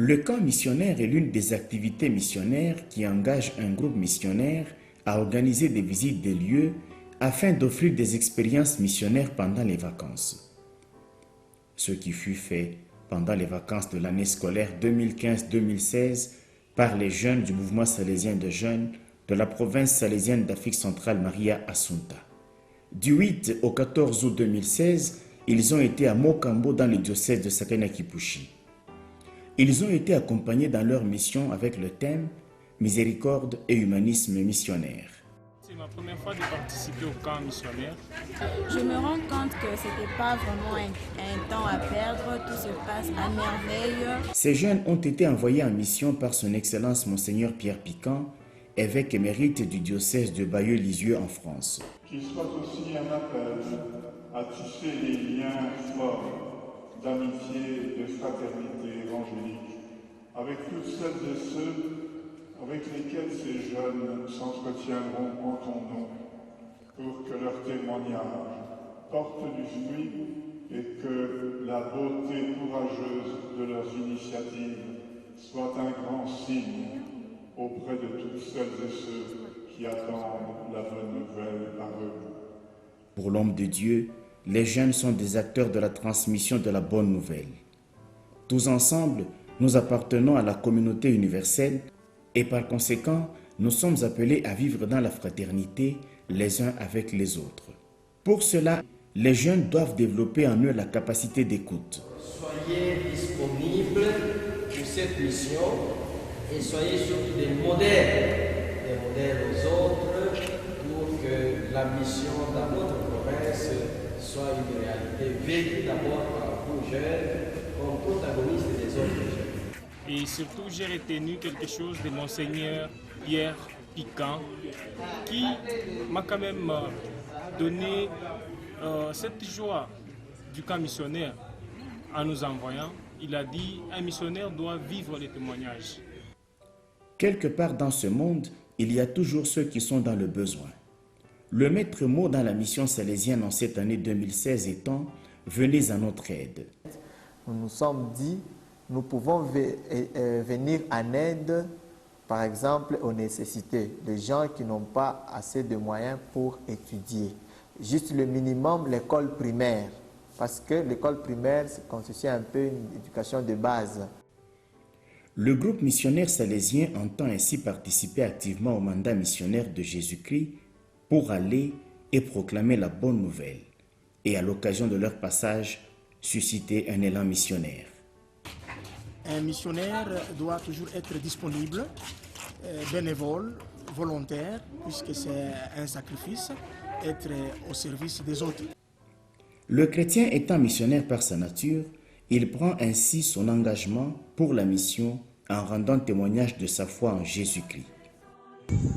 Le camp missionnaire est l'une des activités missionnaires qui engage un groupe missionnaire à organiser des visites des lieux afin d'offrir des expériences missionnaires pendant les vacances. Ce qui fut fait pendant les vacances de l'année scolaire 2015-2016 par les jeunes du mouvement salésien de jeunes de la province salésienne d'Afrique centrale Maria Assunta. Du 8 au 14 août 2016, ils ont été à Mokambo dans le diocèse de Sakana-Kipushi. Ils ont été accompagnés dans leur mission avec le thème « Miséricorde et humanisme missionnaire ». C'est ma première fois de participer au camp missionnaire. Je me rends compte que ce n'était pas vraiment un temps à perdre, tout se passe à merveille. Ces jeunes ont été envoyés en mission par son Excellence Monseigneur Pierre Piquant, évêque émérite du diocèse de Bayeux-Lisieux en France. Qu'il soit aussi un appel à tisser des liens forts d'amitié et de fraternité évangélique avec toutes celles et ceux avec lesquels ces jeunes s'entretiendront en ton nom, pour que leur témoignage porte du fruit et que la beauté courageuse de leurs initiatives soit un grand signe auprès de toutes celles et ceux qui attendent la bonne nouvelle par eux. Pour l'homme de Dieu, les jeunes sont des acteurs de la transmission de la bonne nouvelle. Tous ensemble, nous appartenons à la communauté universelle et par conséquent, nous sommes appelés à vivre dans la fraternité les uns avec les autres. Pour cela, les jeunes doivent développer en eux la capacité d'écoute. Soyez disponibles pour cette mission et soyez surtout des modèles aux autres pour que la mission dans notre province soit une réalité vécue d'abord par vous jeunes comme protagonistes des autres jeunes. Et surtout, j'ai retenu quelque chose de Monseigneur Pierre Piquant qui m'a quand même donné cette joie du camp missionnaire en nous envoyant. Il a dit un missionnaire doit vivre les témoignages. Quelque part dans ce monde, il y a toujours ceux qui sont dans le besoin. Le maître mot dans la mission salésienne en cette année 2016 étant « Venez à notre aide ». Nous nous sommes dit, nous pouvons venir en aide, par exemple, aux nécessités des gens qui n'ont pas assez de moyens pour étudier. Juste le minimum, l'école primaire, parce que l'école primaire constitue un peu une éducation de base. Le groupe missionnaire salésien entend ainsi participer activement au mandat missionnaire de Jésus-Christ pour aller et proclamer la bonne nouvelle et à l'occasion de leur passage, susciter un élan missionnaire. Un missionnaire doit toujours être disponible, bénévole, volontaire, puisque c'est un sacrifice, être au service des autres. Le chrétien étant missionnaire par sa nature, il prend ainsi son engagement pour la mission en rendant témoignage de sa foi en Jésus-Christ.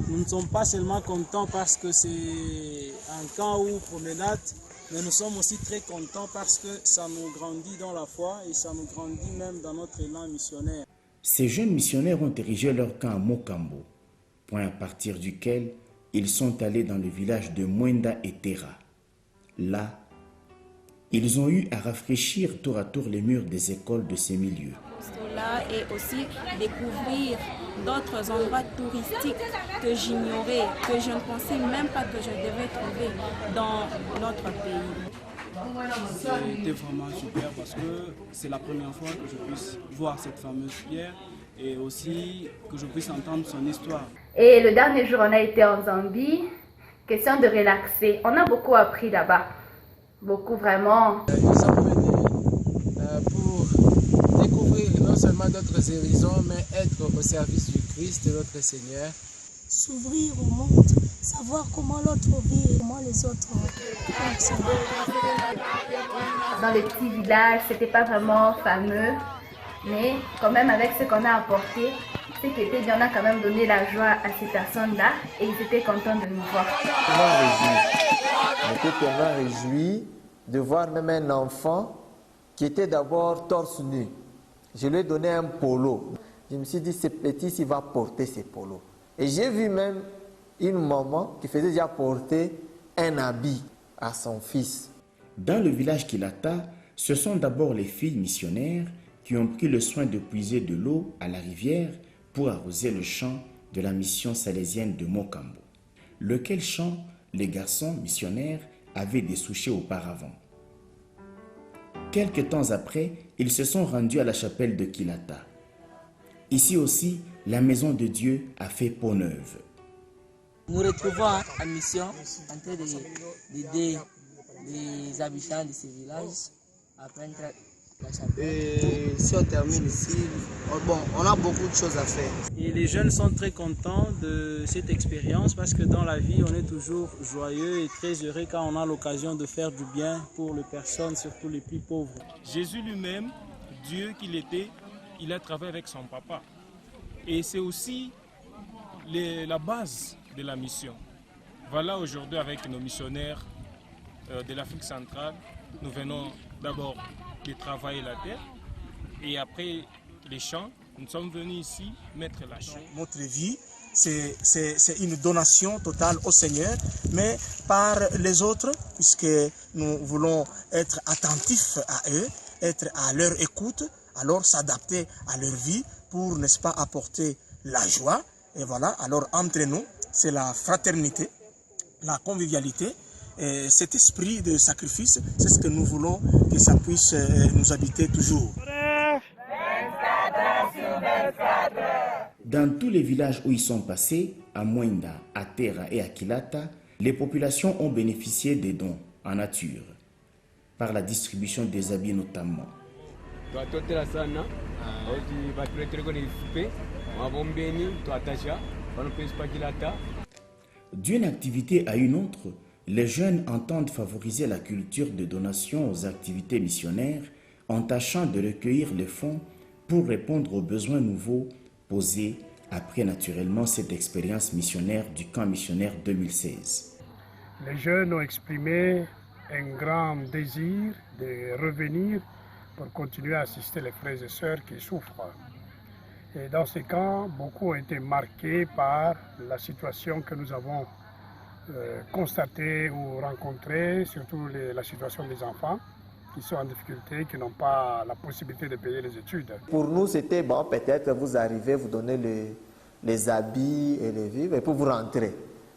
Nous ne sommes pas seulement contents parce que c'est un camp ou promenade, mais nous sommes aussi très contents parce que ça nous grandit dans la foi et ça nous grandit même dans notre élan missionnaire. Ces jeunes missionnaires ont érigé leur camp à Mokambo, point à partir duquel ils sont allés dans le village de Mwenda et Terra. Là, ils ont eu à rafraîchir tour à tour les murs des écoles de ces milieux. Cela et aussi découvrir d'autres endroits touristiques que j'ignorais, que je ne pensais même pas que je devais trouver dans notre pays. C'était vraiment super parce que c'est la première fois que je puisse voir cette fameuse pierre et aussi que je puisse entendre son histoire. Et le dernier jour, on a été en Zambie. Question de relaxer. On a beaucoup appris là-bas. Beaucoup vraiment. Nous sommes venus pour découvrir non seulement d'autres horizons, mais être au service du Christ, notre Seigneur. S'ouvrir au monde, savoir comment l'autre vit et comment les autres fonctionnent. Dans le petit village, c'était pas vraiment fameux, mais quand même avec ce qu'on a apporté, ce qui était bien, on a quand même donné la joie à ces personnes-là et ils étaient contents de nous voir. J'étais tellement réjoui de voir même un enfant qui était d'abord torse nu. Je lui ai donné un polo. Je me suis dit, ce petit, il va porter ce polo. Et j'ai vu même une maman qui faisait déjà porter un habit à son fils. Dans le village Kilata, ce sont d'abord les filles missionnaires qui ont pris le soin de puiser de l'eau à la rivière pour arroser le champ de la mission salésienne de Mokambo, lequel champ les garçons missionnaires avaient dessouché auparavant. Quelque temps après, ils se sont rendus à la chapelle de Kilata. Ici aussi, la maison de Dieu a fait peau neuve. Nous retrouvons en mission en train d'aider les habitants de ces villages à peindre la chapelle. Et si on termine ici, on a beaucoup de choses à faire. Et les jeunes sont très contents de cette expérience parce que dans la vie, on est toujours joyeux et très heureux quand on a l'occasion de faire du bien pour les personnes, surtout les plus pauvres. Jésus lui-même, Dieu qu'il était, il a travaillé avec son papa. Et c'est aussi la base de la mission. Voilà, aujourd'hui avec nos missionnaires de l'Afrique centrale, nous venons d'abord de travailler la terre et après les champs, nous sommes venus ici mettre la chambre. Notre vie, c'est une donation totale au Seigneur, mais par les autres, puisque nous voulons être attentifs à eux, être à leur écoute, alors s'adapter à leur vie pour, n'est-ce pas, apporter la joie. Et voilà, alors entre nous, c'est la fraternité, la convivialité, et cet esprit de sacrifice, c'est ce que nous voulons que ça puisse nous habiter toujours. Dans tous les villages où ils sont passés, à Mwenda, à Terra et à Kilata, les populations ont bénéficié des dons en nature, par la distribution des habits notamment. D'une activité à une autre, les jeunes entendent favoriser la culture de donation aux activités missionnaires en tâchant de recueillir les fonds pour répondre aux besoins nouveaux posés après naturellement cette expérience missionnaire du camp missionnaire 2016. Les jeunes ont exprimé un grand désir de revenir pour continuer à assister les frères et sœurs qui souffrent. Et dans ces camps, beaucoup ont été marqués par la situation que nous avons constatée ou rencontrée, surtout la situation des enfants qui sont en difficulté, qui n'ont pas la possibilité de payer les études. Pour nous, c'était bon, peut-être vous arrivez, vous donnez les habits et les vivres et pour vous rentrer.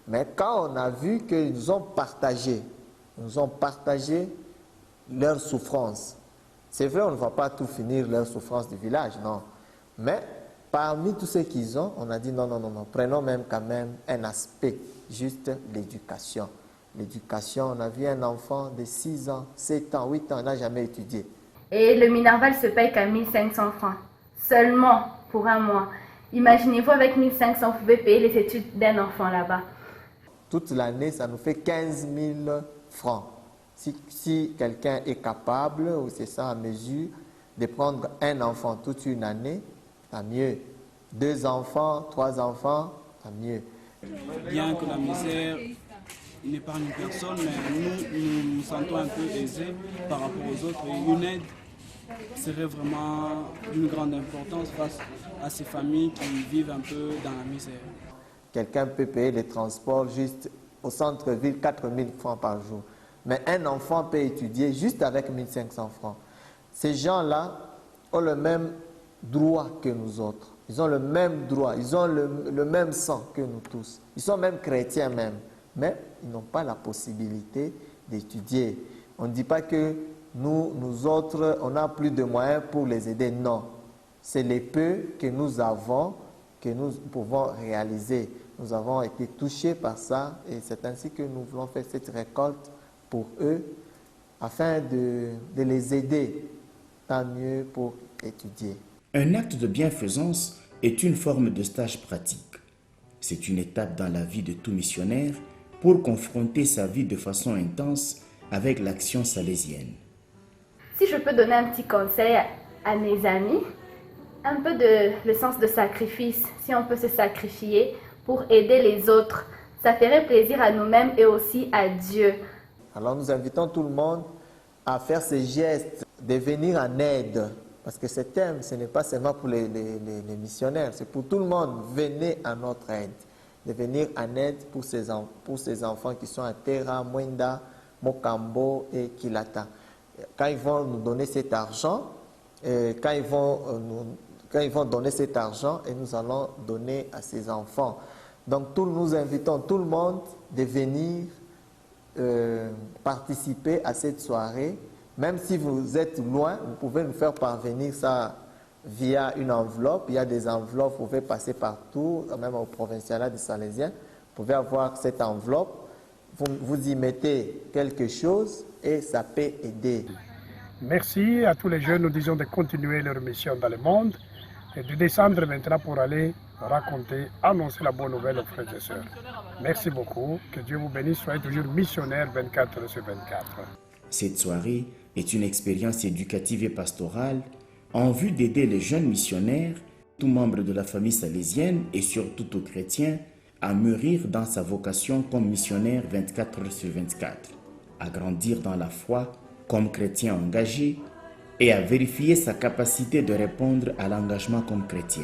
Mais quand on a vu qu'ils nous ont partagé leurs souffrances, c'est vrai, on ne va pas tout finir leurs souffrances du village, non. Mais parmi tous ceux qu'ils ont, on a dit non, prenons même quand même un aspect, juste l'éducation. L'éducation, on a vu un enfant de 6 ans, 7 ans, 8 ans, il n'a jamais étudié. Et le Minerval se paye qu'à 1500 francs, seulement pour un mois. Imaginez-vous, avec 1500, vous pouvez payer les études d'un enfant là-bas. Toute l'année, ça nous fait 15 000 francs. Si quelqu'un est capable, ou c'est ça à mesure, de prendre un enfant toute une année, tant mieux. 2 enfants, 3 enfants, tant mieux. Bien que la misère n'épargne personne, mais nous nous sentons un peu aisés par rapport aux autres. Et une aide serait vraiment d'une grande importance face à ces familles qui vivent un peu dans la misère. Quelqu'un peut payer les transports juste au centre-ville 4 000 francs par jour. Mais un enfant peut étudier juste avec 1500 francs. Ces gens-là ont le même droit que nous autres. Ils ont le même droit, ils ont le même sang que nous tous. Ils sont même chrétiens même. Mais ils n'ont pas la possibilité d'étudier. On ne dit pas que nous autres, on n'a plus de moyens pour les aider. Non. C'est les peu que nous avons, que nous pouvons réaliser. Nous avons été touchés par ça et c'est ainsi que nous voulons faire cette récolte pour eux afin de les aider, tant mieux pour étudier. Un acte de bienfaisance est une forme de stage pratique. C'est une étape dans la vie de tout missionnaire pour confronter sa vie de façon intense avec l'action salésienne. Si je peux donner un petit conseil à mes amis, un peu de le sens de sacrifice, si on peut se sacrifier pour aider les autres, ça ferait plaisir à nous-mêmes et aussi à Dieu. Alors nous invitons tout le monde à faire ces gestes, de venir en aide. Parce que ce thème, ce n'est pas seulement pour les missionnaires, c'est pour tout le monde. Venez à notre aide. De venir en aide pour ces enfants qui sont à Terra, Mwenda, Mokambo et Kilata. Quand ils vont nous donner cet argent, quand ils vont donner cet argent, et nous allons donner à ces enfants. Donc nous invitons tout le monde de venir participer à cette soirée. Même si vous êtes loin, vous pouvez nous faire parvenir ça via une enveloppe. Il y a des enveloppes, vous pouvez passer partout, même au provincialat des Salésiens. Vous pouvez avoir cette enveloppe, vous y mettez quelque chose et ça peut aider. Merci à tous les jeunes, nous disons de continuer leur mission dans le monde et de descendre maintenant pour aller raconter, annoncer la bonne nouvelle aux frères et sœurs. Merci beaucoup, que Dieu vous bénisse, soyez toujours missionnaires 24 sur 24. Cette soirée est une expérience éducative et pastorale en vue d'aider les jeunes missionnaires, tous membres de la famille salésienne et surtout tous chrétiens, à mûrir dans sa vocation comme missionnaire 24 sur 24, à grandir dans la foi comme chrétien engagé et à vérifier sa capacité de répondre à l'engagement comme chrétien.